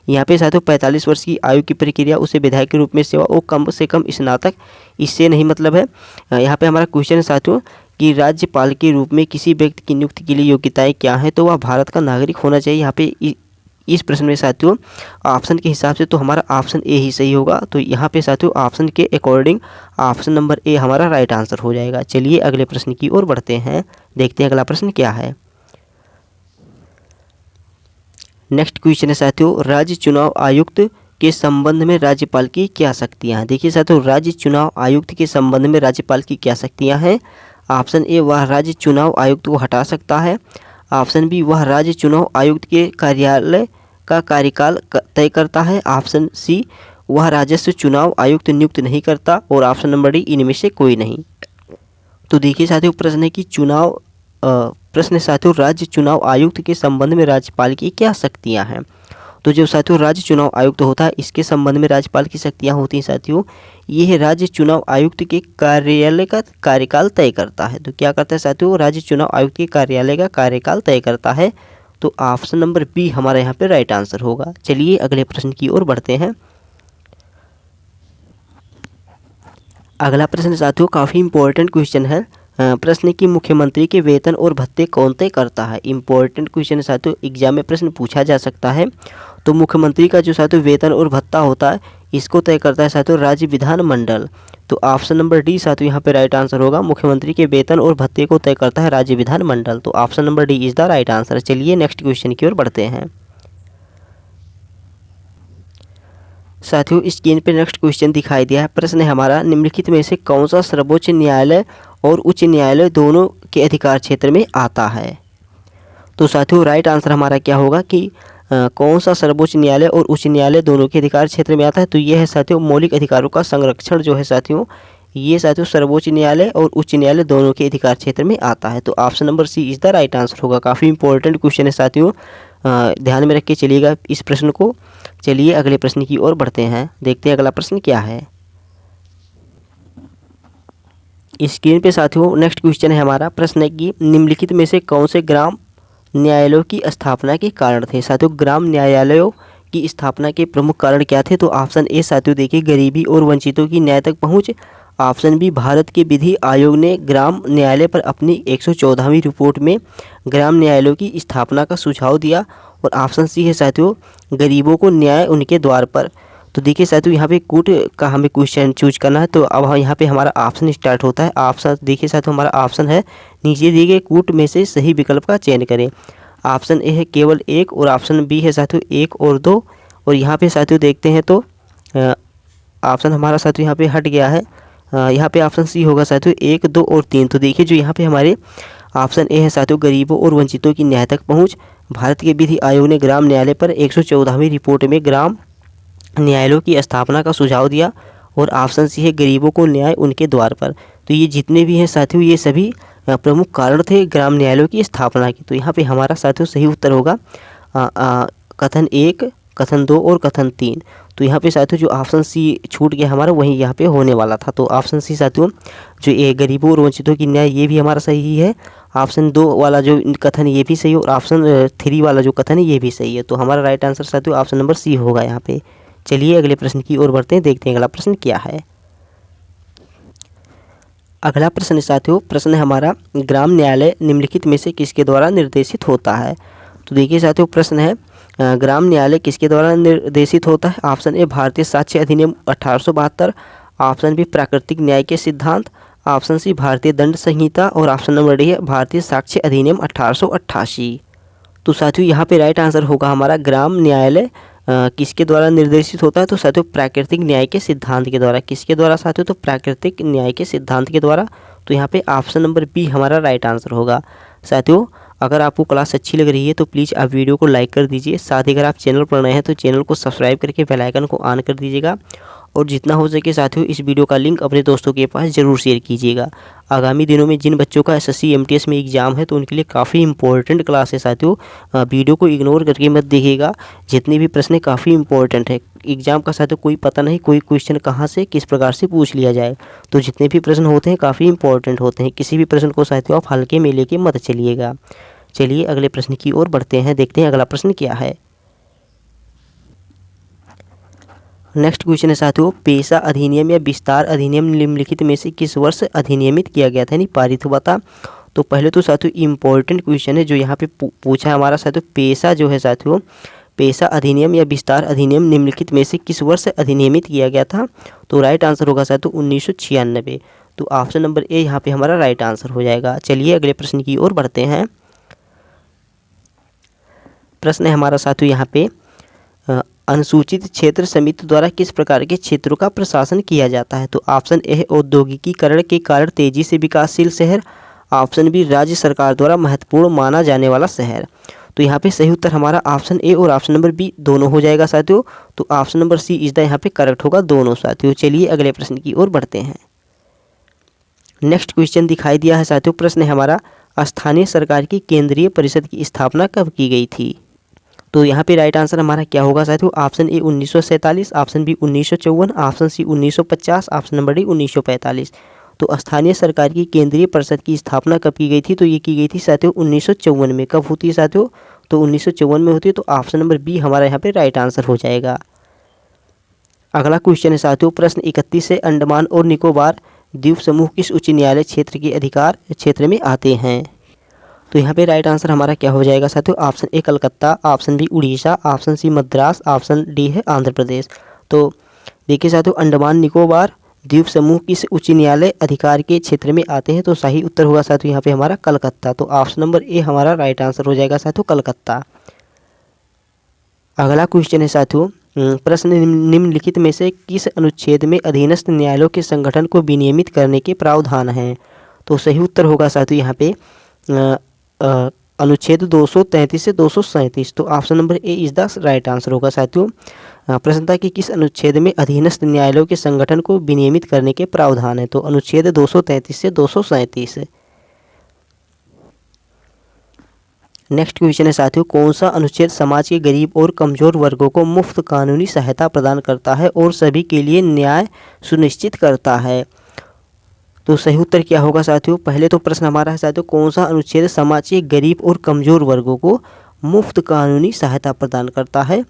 यहाँ पे साथियों 45 वर्ष की आयु की प्रक्रिया, उसे विधायक के रूप में सेवा और कम से कम स्नातक, इससे नहीं मतलब है। यहाँ पे हमारा क्वेश्चन है साथियों कि राज्यपाल के रूप में किसी व्यक्ति की नियुक्ति के लिए योग्यताएं क्या हैं? तो वह भारत का नागरिक होना चाहिए। यहाँ पे इस प्रश्न में साथियों ऑप्शन के हिसाब से तो हमारा ऑप्शन ए ही सही होगा। तो यहाँ पे साथियों ऑप्शन के अकॉर्डिंग ऑप्शन नंबर ए हमारा राइट आंसर हो जाएगा। चलिए अगले प्रश्न की ओर बढ़ते हैं, देखते हैं अगला प्रश्न क्या है। नेक्स्ट क्वेश्चन है साथियों, राज्य चुनाव आयुक्त के संबंध में राज्यपाल की क्या शक्तियाँ हैं? देखिए साथियों राज्य चुनाव आयुक्त के संबंध में राज्यपाल की क्या शक्तियाँ हैं? ऑप्शन ए वह राज्य चुनाव आयुक्त को हटा सकता है, ऑप्शन बी वह राज्य चुनाव आयुक्त के कार्यालय का कार्यकाल तय करता है, ऑप्शन सी वह राजस्व चुनाव आयुक्त नियुक्त नहीं करता और ऑप्शन नंबर डी इनमें से कोई नहीं। तो देखिए साथियों प्रश्न है कि प्रश्न साथियों राज्य चुनाव आयुक्त के संबंध में राज्यपाल की क्या शक्तियां हैं? तो जो साथियों राज्य चुनाव आयुक्त होता है इसके संबंध में राज्यपाल की शक्तियां होती हैं साथियों, ये है राज्य चुनाव आयुक्त के कार्यालय का कार्यकाल तय करता है। तो क्या करता है साथियों, राज्य चुनाव आयुक्त के कार्यालय का कार्यकाल तय करता है। तो ऑप्शन नंबर बी हमारा यहाँ पे राइट आंसर होगा। चलिए अगले प्रश्न की ओर बढ़ते हैं। अगला प्रश्न साथियों काफ़ी इंपॉर्टेंट क्वेश्चन है। प्रश्न की मुख्यमंत्री के वेतन और भत्ते कौन तय करता है। इंपॉर्टेंट क्वेश्चन साथियों, एग्जाम में प्रश्न पूछा जा सकता है। तो मुख्यमंत्री का जो साथियों वेतन और भत्ता होता है, इसको तय करता है साथियों राज्य विधानमंडल। तो ऑप्शन नंबर डी साथियों यहाँ पे राइट आंसर होगा। मुख्यमंत्री के वेतन और भत्ते को तय करता है राज्य विधानमंडल। तो option number D is the right answer. चलिए नेक्स्ट क्वेश्चन की ओर बढ़ते हैं। साथियों स्क्रीन पे नेक्स्ट क्वेश्चन दिखाई दिया है। प्रश्न है हमारा, निम्नलिखित में से कौन सा सर्वोच्च न्यायालय और उच्च न्यायालय दोनों के अधिकार क्षेत्र में आता है। तो साथियों राइट आंसर हमारा क्या होगा कि कौन सा सर्वोच्च न्यायालय और उच्च न्यायालय दोनों के अधिकार क्षेत्र में आता है। तो ये है साथियों मौलिक अधिकारों का संरक्षण जो है साथियों, ये साथियों सर्वोच्च न्यायालय और उच्च न्यायालय दोनों के अधिकार क्षेत्र में आता है। तो option number C is the right answer होगा। काफ़ी इंपॉर्टेंट क्वेश्चन है साथियों, ध्यान में रख के चलिएगा इस प्रश्न को। चलिए अगले प्रश्न की ओर बढ़ते हैं, देखते हैं अगला प्रश्न क्या है। स्क्रीन पे साथियों नेक्स्ट क्वेश्चन है हमारा। प्रश्न है कि निम्नलिखित में से कौन से ग्राम न्यायालयों की स्थापना के कारण थे। साथियों ग्राम न्यायालयों की स्थापना के प्रमुख कारण क्या थे। तो ऑप्शन ए साथियों देखिए गरीबी और वंचितों की न्याय तक पहुंच। ऑप्शन बी भारत के विधि आयोग ने ग्राम न्यायालय पर अपनी 114वीं रिपोर्ट में ग्राम न्यायालयों की स्थापना का सुझाव दिया। और ऑप्शन सी है साथियों गरीबों को न्याय उनके द्वार पर। तो देखिए साथियों यहाँ पे कूट का हमें क्वेश्चन चूज करना है। तो अब यहाँ पे हमारा ऑप्शन स्टार्ट होता है। ऑप्शन देखिए साथियों हमारा ऑप्शन है, नीचे दिए गए कूट में से सही विकल्प का चयन करें। ऑप्शन ए है केवल एक और ऑप्शन बी है साथियों 1 और 2। और यहाँ पे साथियों देखते हैं तो ऑप्शन हमारा साथियों यहाँ पे हट गया है। यहाँ पे ऑप्शन सी होगा साथियों 1, 2 और 3। तो देखिए जो यहाँ पे हमारे ऑप्शन ए है साथियों गरीबों और वंचितों की न्याय तक पहुँच। भारत के विधि आयोग ने ग्राम न्यायालय पर 114वीं रिपोर्ट में ग्राम न्यायालयों की स्थापना का सुझाव दिया। और ऑप्शन सी है गरीबों को न्याय उनके द्वार पर। तो ये जितने भी हैं साथियों ये सभी प्रमुख कारण थे ग्राम न्यायालयों की स्थापना की। तो यहाँ पे हमारा साथियों सही उत्तर होगा कथन 1, कथन 2 और कथन 3। तो यहाँ पे साथियों जो ऑप्शन सी छूट गया हमारा वही यहाँ पे होने वाला था। तो ऑप्शन सी साथियों जो ये गरीबों और वंचितों की न्याय ये भी हमारा सही है। ऑप्शन 2 वाला जो कथन ये भी सही है और ऑप्शन 3 वाला जो कथन है ये भी सही है। तो हमारा राइट आंसर साथियों ऑप्शन नंबर सी होगा यहाँ पे। चलिए अगले प्रश्न की ओर बढ़ते हैं, देखते हैं अगला प्रश्न क्या है। अगला प्रश्न साथियों, प्रश्न है हमारा ग्राम न्यायालय निम्नलिखित में से किसके द्वारा निर्देशित होता है। तो देखिए साथियों प्रश्न है ग्राम न्यायालय किसके द्वारा निर्देशित होता है। ऑप्शन ए भारतीय साक्ष्य अधिनियम 1872। ऑप्शन बी प्राकृतिक न्याय के सिद्धांत। ऑप्शन सी भारतीय दंड संहिता। और ऑप्शन नंबर डी है भारतीय साक्ष्य अधिनियम 1888। तो साथियों यहाँ पे राइट आंसर होगा हमारा ग्राम न्यायालय किसके द्वारा निर्देशित होता है। तो साथियों प्राकृतिक न्याय के सिद्धांत के द्वारा। किसके द्वारा साथियों, तो प्राकृतिक न्याय के सिद्धांत के द्वारा। तो यहाँ पे ऑप्शन नंबर बी हमारा राइट आंसर होगा। साथियों अगर आपको क्लास अच्छी लग रही है तो प्लीज़ आप वीडियो को लाइक कर दीजिए। साथ ही अगर आप चैनल पर नए हैं तो चैनल को सब्सक्राइब करके बेल आइकन को ऑन कर दीजिएगा। और जितना हो सके साथियों इस वीडियो का लिंक अपने दोस्तों के पास ज़रूर शेयर कीजिएगा। आगामी दिनों में जिन बच्चों का एसएससी एमटीएस में एग्ज़ाम है तो उनके लिए काफ़ी इंपॉर्टेंट क्लास है साथियों। वीडियो को इग्नोर करके मत देखिएगा, जितने भी प्रश्न काफ़ी इंपॉर्टेंट है। एग्ज़ाम का साथियों कोई पता नहीं कोई क्वेश्चन कहाँ से किस प्रकार से पूछ लिया जाए। तो जितने भी प्रश्न होते हैं काफ़ी इंपॉर्टेंट होते हैं। किसी भी प्रश्न को साथियों आप हल्के में लेके मत चलिएगा। चलिए अगले प्रश्न की ओर बढ़ते हैं, देखते हैं अगला प्रश्न क्या है। नेक्स्ट क्वेश्चन है साथियों, पेशा अधिनियम या विस्तार अधिनियम निम्नलिखित में से किस वर्ष अधिनियमित किया गया था, यानी पारित हुआ था। तो पहले तो साथियों इम्पोर्टेंट क्वेश्चन है जो यहाँ पे पूछा है हमारा साथियों, पेशा जो है साथियों पेशा अधिनियम या विस्तार अधिनियम निम्नलिखित में से किस वर्ष अधिनियमित किया गया था। तो राइट आंसर होगा साथियों 1996। तो ऑप्शन नंबर ए यहाँ पे हमारा राइट आंसर हो जाएगा। चलिए अगले प्रश्न की ओर बढ़ते हैं। प्रश्न है हमारा साथियों यहाँ पे अनुसूचित क्षेत्र समिति द्वारा किस प्रकार के क्षेत्रों का प्रशासन किया जाता है। तो ऑप्शन ए है औद्योगिकीकरण के कारण तेजी से विकासशील शहर। ऑप्शन बी राज्य सरकार द्वारा महत्वपूर्ण माना जाने वाला शहर। तो यहाँ पे सही उत्तर हमारा ऑप्शन ए और ऑप्शन नंबर बी दोनों हो जाएगा साथियों। तो option number C is the यहाँ पे करेक्ट होगा दोनों साथियों। चलिए अगले प्रश्न की ओर बढ़ते हैं। नेक्स्ट क्वेश्चन दिखाई दिया है साथियों, प्रश्न है हमारा स्थानीय सरकार की केंद्रीय परिषद की स्थापना कब की गई थी। तो यहाँ पे राइट आंसर हमारा क्या होगा साथियों, option A 1947, option B 1954, option C 1950, option number D 1945। तो स्थानीय सरकार की केंद्रीय परिषद की स्थापना कब की गई थी। तो ये की गई थी साथियों 1954 में। कब होती है साथियों, तो 1954 में होती है। तो ऑप्शन नंबर बी हमारा यहाँ पे राइट आंसर हो जाएगा। अगला क्वेश्चन है साथियों, प्रश्न 31 से अंडमान और निकोबार द्वीप समूह किस उच्च न्यायालय क्षेत्र के अधिकार क्षेत्र में आते हैं? तो यहाँ पे राइट आंसर हमारा क्या हो जाएगा साथियों? Option A Calcutta, option B Orissa, option C Madras, option D है आंध्र प्रदेश। तो देखिए साथियों, अंडमान निकोबार द्वीप समूह किस उच्च न्यायालय अधिकार के क्षेत्र में आते हैं? तो सही उत्तर होगा साथियों यहाँ पे हमारा कलकत्ता। तो ऑप्शन नंबर ए हमारा राइट आंसर हो जाएगा साथियों, कलकत्ता। अगला क्वेश्चन है साथियों, प्रश्न निम्नलिखित में से किस अनुच्छेद में अधीनस्थ न्यायालयों के संगठन को विनियमित करने के प्रावधान हैं? तो सही उत्तर होगा साथियों यहाँ पे अनुच्छेद 233 से 237। तो option number A is the right answer होगा साथियों। प्रश्न था कि किस अनुच्छेद में अधीनस्थ न्यायालयों के संगठन को विनियमित करने के प्रावधान है? तो अनुच्छेद 233 से 237। नेक्स्ट क्वेश्चन है साथियों, कौन सा अनुच्छेद समाज के गरीब और कमजोर वर्गों को मुफ्त कानूनी सहायता प्रदान करता है और सभी के लिए न्याय सुनिश्चित करता है? तो सही उत्तर क्या होगा साथियों? पहले तो प्रश्न हमारा है साथियों, कौन सा अनुच्छेद समाज के गरीब और कमजोर वर्गों को मुफ्त कानूनी सहायता प्रदान करता है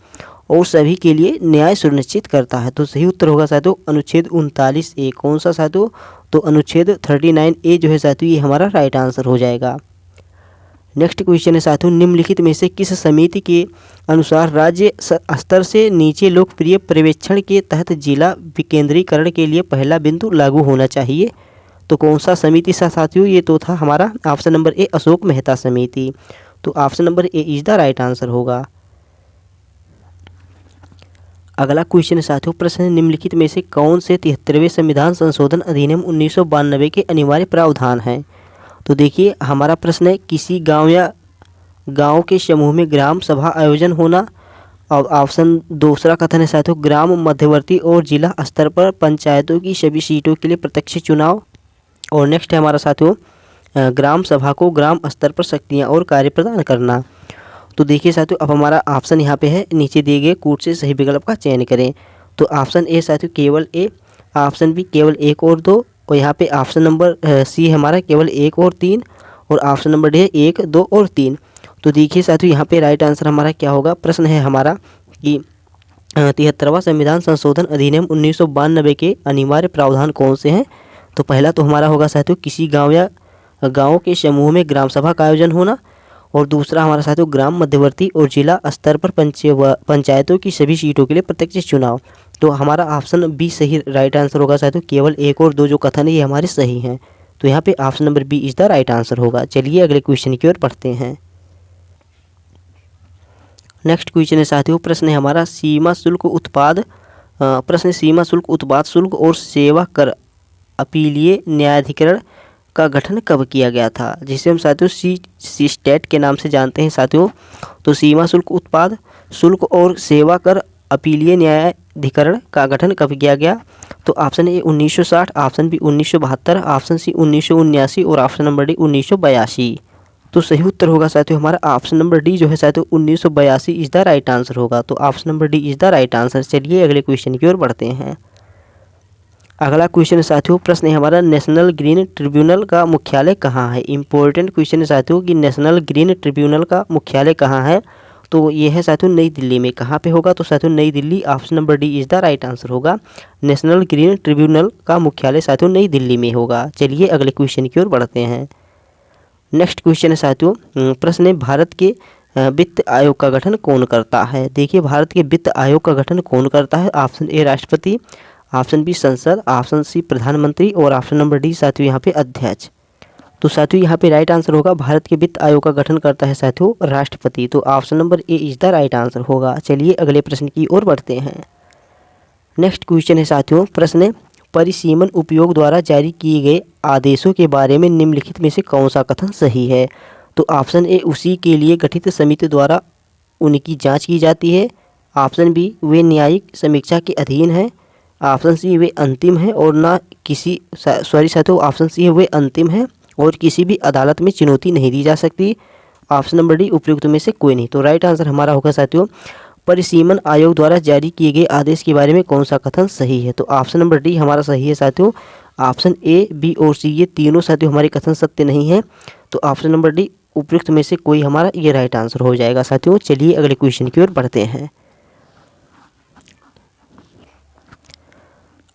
और सभी के लिए न्याय सुनिश्चित करता है? तो सही उत्तर होगा साथियों अनुच्छेद 39A। कौन सा साथियों? तो अनुच्छेद 39A जो है साथियों ये हमारा राइट आंसर हो जाएगा। नेक्स्ट क्वेश्चन है साथियों, निम्नलिखित में से किस समिति के अनुसार राज्य स्तर से नीचे लोकप्रिय पर्यवेक्षण के तहत जिला विकेंद्रीकरण के लिए पहला बिंदु लागू होना चाहिए? तो कौन सा समिति सा साथियों? ये तो था हमारा ऑप्शन नंबर ए अशोक मेहता समिति। तो option number A is the right answer होगा। अगला क्वेश्चन है साथियों, प्रश्न निम्नलिखित में से कौन से 73वें संविधान संशोधन अधिनियम 1992 के अनिवार्य प्रावधान हैं? तो देखिए हमारा प्रश्न है, किसी गांव या गांव के समूह में ग्राम सभा आयोजन होना। और ऑप्शन दूसरा कथन है साथियों, ग्राम मध्यवर्ती और जिला स्तर पर पंचायतों की सभी सीटों के लिए प्रत्यक्ष चुनाव। और नेक्स्ट है हमारा साथियों, ग्राम सभा को ग्राम स्तर पर शक्तियाँ और कार्य प्रदान करना। तो देखिए साथियों, अब हमारा ऑप्शन यहाँ पे है, नीचे दिए गए कूट से सही विकल्प का चयन करें। तो ऑप्शन ए साथियों केवल ए, ऑप्शन बी केवल 1 और 2, और यहाँ पे ऑप्शन नंबर सी हमारा केवल 1 और 3, और ऑप्शन नंबर डी है 1, 2 और 3। तो देखिए साथियों यहाँ पे राइट आंसर हमारा क्या होगा? प्रश्न है हमारा कि 73वां संविधान संशोधन अधिनियम 1992 के अनिवार्य प्रावधान कौन से हैं? तो पहला तो हमारा होगा साथियों, किसी गाँव या गाँव के समूह में ग्राम सभा का आयोजन होना। और दूसरा हमारा साथियों, ग्राम मध्यवर्ती और जिला स्तर पर पंचायतों की सभी सीटों के लिए प्रत्यक्ष चुनाव। तो हमारा ऑप्शन बी सही राइट आंसर होगा साथियों, केवल 1 और 2 जो कथन है ये हमारे सही हैं। तो यहाँ पे option number B is the right answer होगा। चलिए अगले क्वेश्चन की ओर बढ़ते हैं। नेक्स्ट क्वेश्चन है साथियों, प्रश्न है हमारा सीमा शुल्क उत्पाद शुल्क और सेवा कर अपीलीय न्यायाधिकरण का गठन कब किया गया था? जिसे हम साथियों सी स्टेट के नाम से जानते हैं साथियों। तो सीमा शुल्क उत्पाद शुल्क और सेवा कर अपीलीय न्यायाधिकरण का गठन कब किया गया? तो option A 1960, option B 1972, option C 1979 और ऑप्शन नंबर डी 1982। तो सही उत्तर होगा साथियों हमारा ऑप्शन नंबर डी जो है साथियों 1982 इज द राइट आंसर होगा। तो option number D is the right answer. चलिए अगले क्वेश्चन की ओर बढ़ते हैं। अगला क्वेश्चन है साथियों, प्रश्न है हमारा नेशनल ग्रीन ट्रिब्यूनल का मुख्यालय कहाँ है? इंपॉर्टेंट क्वेश्चन है साथियों कि नेशनल ग्रीन ट्रिब्यूनल का मुख्यालय कहाँ है? तो ये है साथियों नई दिल्ली में। कहाँ पे होगा? तो साथियों नई Delhi. Option number D is the right answer होगा। नेशनल ग्रीन ट्रिब्यूनल का मुख्यालय साथियों नई दिल्ली में होगा। चलिए अगले क्वेश्चन की ओर बढ़ते हैं। नेक्स्ट क्वेश्चन है साथियों, प्रश्न है भारत के वित्त आयोग का गठन कौन करता है? देखिए भारत के वित्त आयोग का गठन कौन करता है? ऑप्शन ए राष्ट्रपति, ऑप्शन बी संसद, ऑप्शन सी प्रधानमंत्री और ऑप्शन नंबर डी साथियों यहाँ पे अध्यक्ष। तो साथियों यहाँ पे राइट आंसर होगा, भारत के वित्त आयोग का गठन करता है साथियों राष्ट्रपति। तो option number A is the right answer होगा। चलिए अगले प्रश्न की ओर बढ़ते हैं। नेक्स्ट क्वेश्चन है साथियों, प्रश्न परिसीमन उपयोग द्वारा जारी किए गए आदेशों के बारे में निम्नलिखित में से कौन सा कथन सही है? तो ऑप्शन ए उसी के लिए गठित समिति द्वारा उनकी जाँच की जाती है, ऑप्शन बी वे न्यायिक समीक्षा के अधीन हैं, ऑप्शन सी वे अंतिम है और ना किसी साथियों ऑप्शन सी है वे अंतिम है और किसी भी अदालत में चुनौती नहीं दी जा सकती, ऑप्शन नंबर डी उपयुक्त में से कोई नहीं। तो राइट आंसर हमारा होगा साथियों परिसीमन आयोग द्वारा जारी किए गए आदेश के बारे में कौन सा कथन सही है? तो ऑप्शन नंबर डी हमारा सही है साथियों। ऑप्शन ए, बी और सी ये तीनों साथियों हमारे कथन सत्य नहीं है। तो ऑप्शन नंबर डी उपयुक्त में से कोई हमारा ये राइट आंसर हो जाएगा साथियों। चलिए अगले क्वेश्चन की ओर बढ़ते हैं।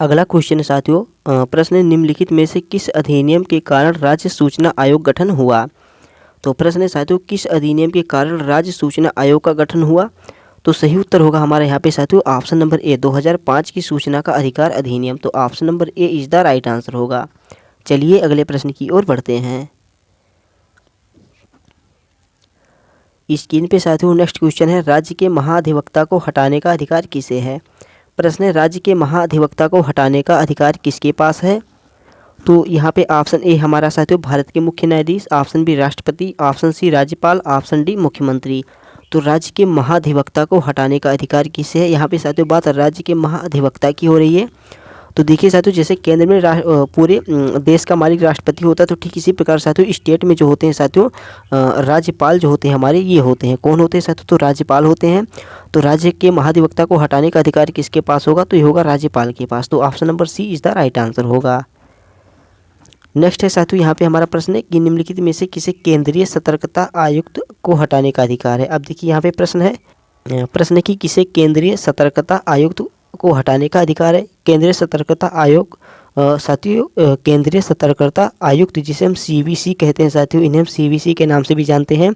अगला क्वेश्चन है साथियों, प्रश्न है, निम्नलिखित में से किस अधिनियम के कारण राज्य सूचना आयोग गठन हुआ। तो प्रश्न है साथियों, किस अधिनियम के कारण राज्य सूचना आयोग का गठन हुआ। तो सही उत्तर होगा हमारे यहाँ पे साथियों ऑप्शन नंबर ए, 2005 की सूचना का अधिकार अधिनियम। तो option number A is the right answer होगा। चलिए अगले प्रश्न की ओर बढ़ते हैं। स्क्रीन पे साथियों नेक्स्ट क्वेश्चन है, राज्य के महाधिवक्ता को हटाने का अधिकार किसे है। प्रश्न है, राज्य के महाधिवक्ता को हटाने का अधिकार किसके पास है। तो यहाँ पे ऑप्शन ए हमारा साथियों भारत के मुख्य न्यायाधीश, ऑप्शन बी राष्ट्रपति, ऑप्शन सी राज्यपाल, ऑप्शन डी मुख्यमंत्री। तो राज्य के महाधिवक्ता को हटाने का अधिकार किसे है। यहाँ पे साथियों बात राज्य के महाधिवक्ता की हो रही है। तो देखिए साथियों, जैसे केंद्र में पूरे देश का मालिक राष्ट्रपति होता है, तो ठीक इसी प्रकार साथियों स्टेट में जो होते हैं साथियों राज्यपाल जो होते हैं हमारे, ये होते हैं, कौन होते हैं साथियों, तो राज्यपाल होते हैं। तो राज्य के महाधिवक्ता को हटाने का अधिकार किसके पास होगा, तो ये होगा राज्यपाल के पास। तो option number C is the right answer होगा। नेक्स्ट है साथियों, यहाँ पे हमारा प्रश्न है कि निम्नलिखित में से किसे केंद्रीय सतर्कता आयुक्त को हटाने का अधिकार है। अब देखिए यहाँ पे प्रश्न है कि किसे केंद्रीय सतर्कता आयुक्त को हटाने का अधिकार है। केंद्रीय सतर्कता आयोग साथियों केंद्रीय सतर्कता आयुक्त जिसे हम CBC कहते हैं साथियों, इन्हें हम CBC के नाम से भी जानते हैं।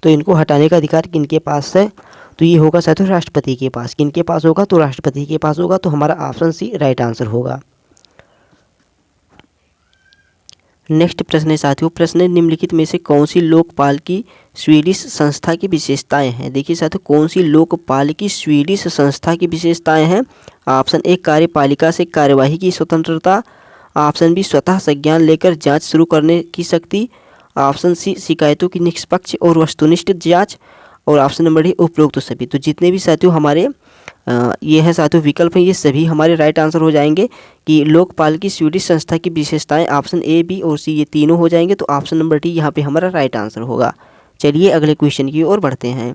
तो इनको हटाने का अधिकार किनके पास है, तो ये होगा साथियों राष्ट्रपति के पास। किनके पास होगा, तो राष्ट्रपति के पास होगा। तो हमारा ऑप्शन सी राइट आंसर होगा। नेक्स्ट प्रश्न है साथियों, प्रश्न है, निम्नलिखित में से कौन सी लोकपाल की स्वीडिश संस्था की विशेषताएं हैं। देखिए साथियों, कौन सी लोकपाल की स्वीडिश संस्था की विशेषताएं हैं। ऑप्शन ए कार्यपालिका से कार्यवाही की स्वतंत्रता, ऑप्शन बी स्वतः संज्ञान लेकर जांच शुरू करने की शक्ति, ऑप्शन सी शिकायतों की निष्पक्ष और वस्तुनिष्ठ जांच, और ऑप्शन नंबर डी उपरोक्त सभी। तो जितने भी साथियों हमारे ये है साथियों विकल्प हैं, ये सभी हमारे राइट आंसर हो जाएंगे कि लोकपाल की स्वीडिश संस्था की विशेषताएं ऑप्शन ए, बी और सी ये तीनों हो जाएंगे। तो ऑप्शन नंबर डी यहाँ पे हमारा राइट आंसर होगा। चलिए अगले क्वेश्चन की ओर बढ़ते हैं।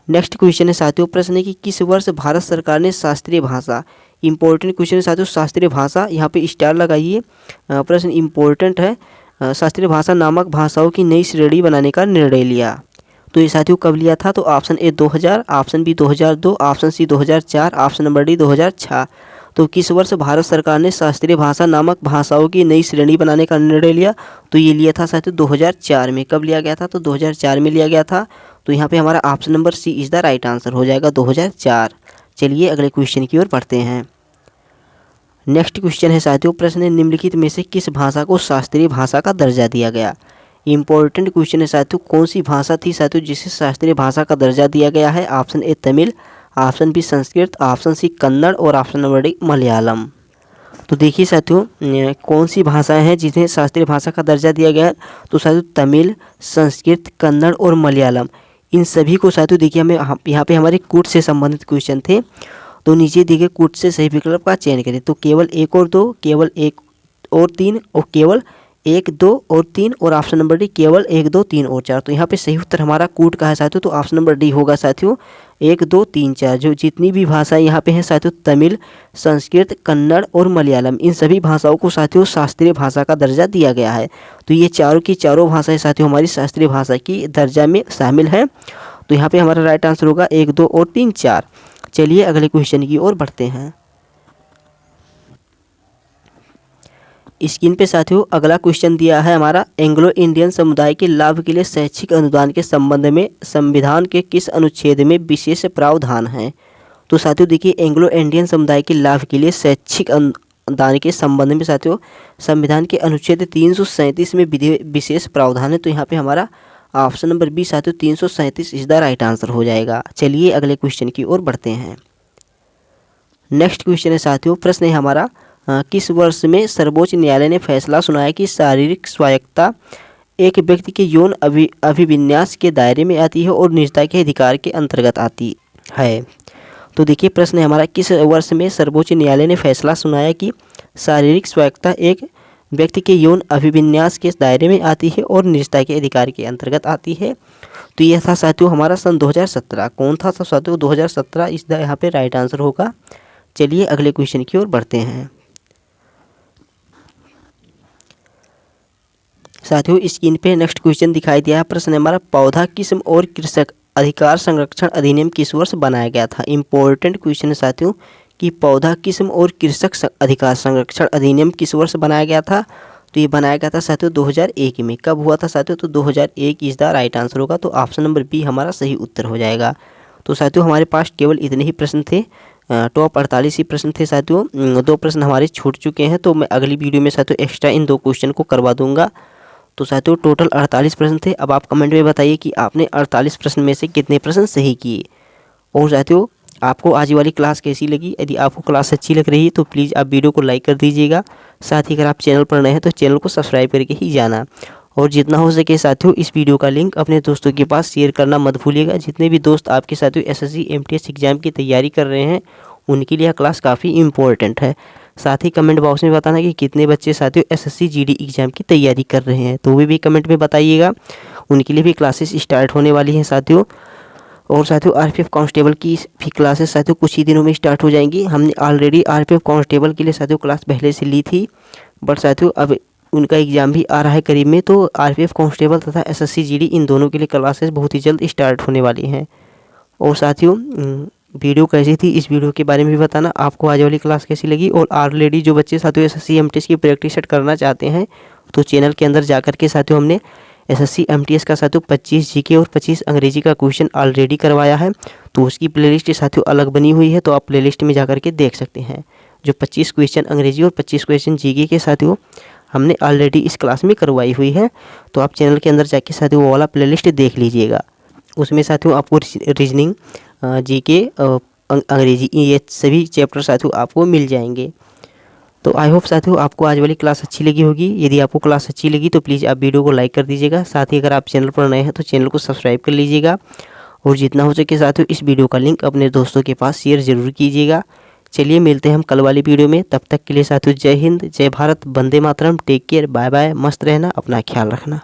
नेक्स्ट क्वेश्चन है साथियों, प्रश्न है कि किस वर्ष भारत सरकार ने शास्त्रीय भाषा, इंपॉर्टेंट क्वेश्चन है साथियों, शास्त्रीय भाषा यहाँ पे स्टार लगाइए, प्रश्न इंपॉर्टेंट है, शास्त्रीय भाषा नामक भाषाओं की नई श्रेणी बनाने का निर्णय लिया। तो ये साथियों कब लिया था, तो option A 2000, option B 2002, option C 2004, option number D 2006। तो किस वर्ष भारत सरकार ने शास्त्रीय भाषा नामक भाषाओं की नई श्रेणी बनाने का निर्णय लिया, तो ये लिया था साथियों 2004 में। कब लिया गया था, तो 2004 में लिया गया था। तो यहाँ पे हमारा option number C is the right answer हो जाएगा 2004। चलिए अगले क्वेश्चन की ओर बढ़ते हैं। नेक्स्ट क्वेश्चन है साथियों, प्रश्न है, निम्नलिखित में से किस भाषा को शास्त्रीय भाषा का दर्जा दिया गया। इंपॉर्टेंट क्वेश्चन है साथियों, कौन सी भाषा थी साथियों जिसे शास्त्रीय भाषा का दर्जा दिया गया है। Option A Tamil, option B Sanskrit, option C Kannada और ऑप्शन नंबर डी मलयालम। तो देखिए साथियों कौन सी भाषाएं हैं जिन्हें शास्त्रीय भाषा का दर्जा दिया गया है, तो साथियों तमिल, संस्कृत, कन्नड़ और मलयालम, इन सभी को साथियों देखिए हमें यहाँ पे हमारे कूट से संबंधित क्वेश्चन थे। तो नीचे दिए गए कूट से सही विकल्प का चयन करें। तो केवल 1 और 2, केवल 1 और 3 और केवल 1, 2 और 3 और ऑप्शन नंबर डी केवल 1, 2, 3 और 4। तो यहाँ पे सही उत्तर हमारा कूट का है साथियों, तो ऑप्शन नंबर डी होगा साथियों 1, 2, 3, 4। जो जितनी भी भाषाएं यहाँ पे हैं साथियों तमिल, संस्कृत, कन्नड़ और मलयालम, इन सभी भाषाओं को साथियों शास्त्रीय भाषा का दर्जा दिया गया है। तो ये चारों की चारों भाषाएं साथियों हमारी शास्त्रीय भाषा की दर्जा में शामिल है। तो यहाँ पे हमारा राइट आंसर होगा 1, 2 और 3, 4। चलिए अगले क्वेश्चन की ओर बढ़ते हैं। स्क्रीन पे साथियों अगला क्वेश्चन दिया है हमारा, एंग्लो इंडियन समुदाय के लाभ के लिए शैक्षिक अनुदान के संबंध में संविधान के किस अनुच्छेद में विशेष प्रावधान है। तो साथियों देखिए एंग्लो इंडियन समुदाय के लाभ के लिए शैक्षिक अनुदान के संबंध में साथियों संविधान के अनुच्छेद 337 में विशेष प्रावधान है। तो यहाँ पे हमारा ऑप्शन नंबर बी साथियों 337 इज द राइट आंसर हो जाएगा। चलिए अगले क्वेश्चन की ओर बढ़ते हैं। नेक्स्ट क्वेश्चन है साथियों, प्रश्न है हमारा, किस वर्ष में सर्वोच्च न्यायालय ने फैसला सुनाया कि शारीरिक स्वायत्तता एक व्यक्ति के यौन अभिविन्यास के दायरे में आती है और निजता के अधिकार के अंतर्गत आती है। तो देखिए प्रश्न है हमारा, किस वर्ष में सर्वोच्च न्यायालय ने फैसला सुनाया कि शारीरिक स्वायत्तता एक व्यक्ति के यौन अभिविन्यास के दायरे में आती है और निजता के अधिकार के अंतर्गत आती है। तो यह था साथियों हमारा सन 2017। कौन था साथियों 2017 इस यहाँ पे राइट आंसर होगा। चलिए अगले क्वेश्चन की ओर बढ़ते हैं। साथियों स्क्रीन पे नेक्स्ट क्वेश्चन दिखाई दिया है। प्रश्न हमारा, पौधा किस्म और कृषक अधिकार संरक्षण अधिनियम किस वर्ष बनाया गया था। इंपॉर्टेंट क्वेश्चन है साथियों कि पौधा किस्म और कृषक अधिकार संरक्षण अधिनियम किस वर्ष बनाया गया था। तो ये बनाया गया था साथियों 2001 में। कब हुआ था साथियों, तो 2001 इज द राइट आंसर होगा। तो ऑप्शन नंबर बी हमारा सही उत्तर हो जाएगा। तो साथियों हमारे पास केवल इतने ही प्रश्न थे, टॉप 48 ही प्रश्न थे साथियों। 2 प्रश्न हमारे छूट चुके हैं, तो मैं अगली वीडियो में साथियों एक्स्ट्रा इन 2 क्वेश्चन को करवा दूंगा। तो साथियों टोटल 48 प्रश्न थे। अब आप कमेंट में बताइए कि आपने 48 प्रश्न में से कितने प्रश्न सही किए। और साथियों आपको आज वाली क्लास कैसी लगी। यदि आपको क्लास अच्छी लग रही है तो प्लीज़ आप वीडियो को लाइक कर दीजिएगा। साथ ही अगर आप चैनल पर नए हैं तो चैनल को सब्सक्राइब करके ही जाना। और जितना हो सके साथियों इस वीडियो का लिंक अपने दोस्तों के पास शेयर करना मत भूलिएगा। जितने भी दोस्त आपके साथियों SSC MTS एग्जाम की तैयारी कर रहे हैं उनके लिए यह क्लास काफ़ी इम्पोर्टेंट है। साथ ही कमेंट बॉक्स में बताना कि कितने बच्चे साथियों SSC GD एग्जाम की तैयारी कर रहे हैं, तो वे भी कमेंट में बताइएगा। उनके लिए भी क्लासेस स्टार्ट होने वाली हैं साथियों। और साथियों RPF कांस्टेबल की भी क्लासेस साथियों कुछ ही दिनों में स्टार्ट हो जाएंगी। हमने ऑलरेडी RPF कांस्टेबल के लिए साथियों क्लास पहले से ली थी, बट साथियों अब उनका एग्ज़ाम भी आ रहा है करीब में। तो RPF कांस्टेबल तथा SSC GD इन दोनों के लिए क्लासेस बहुत ही जल्द स्टार्ट होने वाली हैं। और साथियों वीडियो कैसी थी इस वीडियो के बारे में भी बताना, आपको आज वाली क्लास कैसी लगी। और ऑलरेडी जो बच्चे साथियों SSC MTS की प्रैक्टिस सेट करना चाहते हैं तो चैनल के अंदर जाकर के साथियों हमने SSC MTS का साथियों 25 GK और 25 अंग्रेजी का क्वेश्चन ऑलरेडी करवाया है। तो उसकी प्लेलिस्ट साथियों अलग बनी हुई है, तो आप प्लेलिस्ट में जाकर के देख सकते हैं। जो 25 क्वेश्चन अंग्रेजी और 25 क्वेश्चन GK के साथियों हमने ऑलरेडी इस क्लास में करवाई हुई है। तो आप चैनल के अंदर जाके साथियों वो वाला प्लेलिस्ट देख लीजिएगा। उसमें साथियों आपको रीजनिंग GK अंग्रेजी ये सभी चैप्टर साथियों आपको मिल जाएंगे। तो आई होप साथियों आपको आज वाली क्लास अच्छी लगी होगी। यदि आपको क्लास अच्छी लगी तो प्लीज़ आप वीडियो को लाइक कर दीजिएगा। साथ ही अगर आप चैनल पर नए हैं तो चैनल को सब्सक्राइब कर लीजिएगा। और जितना हो सके साथियों इस वीडियो का लिंक अपने दोस्तों के पास शेयर ज़रूर कीजिएगा। चलिए मिलते हैं हम कल वाली वीडियो में। तब तक के लिए साथियों जय हिंद, जय Bharat, Vande Mataram, take care, bye bye, मस्त रहना, अपना ख्याल रखना।